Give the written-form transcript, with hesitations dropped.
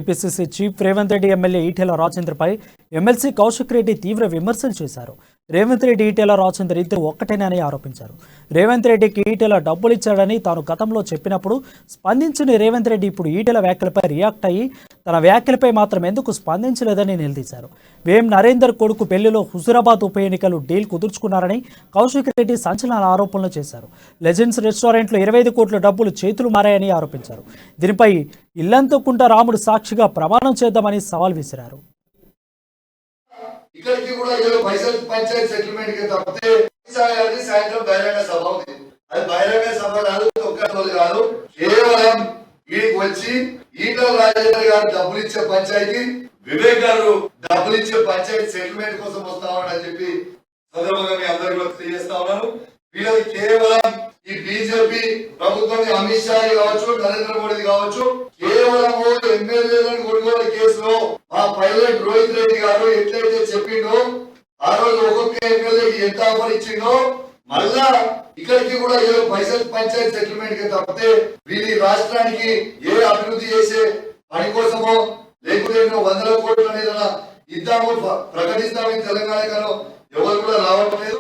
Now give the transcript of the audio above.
APCC chief Revanth Reddy MLA Etela రాజేంద్రపై MLC Kaushik Reddy తీవ్ర విమర్శలు చేశారు. రేవంత్ రెడ్డి ఈటెల రాజేందర్ ఇద్దరు ఒక్కటేనని ఆరోపించారు. రేవంత్ రెడ్డికి ఈటెల డబ్బులు ఇచ్చాడని తాను గతంలో చెప్పినప్పుడు స్పందించిన రేవంత్ రెడ్డి ఇప్పుడు ఈటెల వ్యాఖ్యలపై రియాక్ట్ అయ్యి తన వ్యాఖ్యలపై మాత్రం ఎందుకు స్పందించలేదని నిలదీశారు. వేం నరేందర్ కొడుకు పెళ్లిలో హుజురాబాద్ ఉప ఎన్నికలు డీల్ కుదుర్చుకున్నారని కౌశిక్ రెడ్డి సంచలన ఆరోపణలు చేశారు. లెజెండ్స్ రెస్టారెంట్లో 25 కోట్ల డబ్బులు చేతులు మారాయని ఆరోపించారు. దీనిపై ఇల్లంతకుంట రాముడు సాక్షిగా ప్రమాణం చేద్దామని సవాల్ విసిరారు. ఇక్కడికి కూడా ఏదో పైసలు పంచాయతీ సెటిల్మెంట్ కి తప్పితే సాయంత్రం బహిరంగ సభ ఉంది. అది బహిరంగ సభ కాదు, ఒక్కరోజు కాదు. కేవలం వీడికి వచ్చి ఈటల రాజేందర్ గారు డబ్బులు ఇచ్చే పంచాయతీ, వివేక్ గారు డబ్బులు ఇచ్చే పంచాయతీ సెటిల్మెంట్ కోసం వస్తామని చెప్పి సందర్భంగా మీ అందరికీ తెలియజేస్తా ఉన్నాను. వీళ్ళది కేవలం ఈ బీజేపీ ప్రభుత్వం అమిత్ షా కావచ్చు, నరేంద్ర మోడీ కావచ్చు, కేవలం ఎమ్మెల్యేలను కొనుగోలు కేసులో మా పైలట్ రోహిత్ రెడ్డి గారు ఎట్లయితే చెప్పిండో ఆ రోజు ఒక్కొక్క ఎమ్మెల్యేకి ఎంత ఆఫర్ ఇచ్చిండో మళ్ళా ఇక్కడికి కూడా ఏదో పైసలు పంచాయతీ సెటిల్మెంట్ కి తప్పితే వీళ్ళ రాష్ట్రానికి ఏ అభివృద్ధి చేసే పని కోసమో లేకపోతే 100 కోట్లు అనేది ఇద్దాము ప్రకటిస్తామని తెలంగాణలో ఎవరు కూడా రావడం లేదు.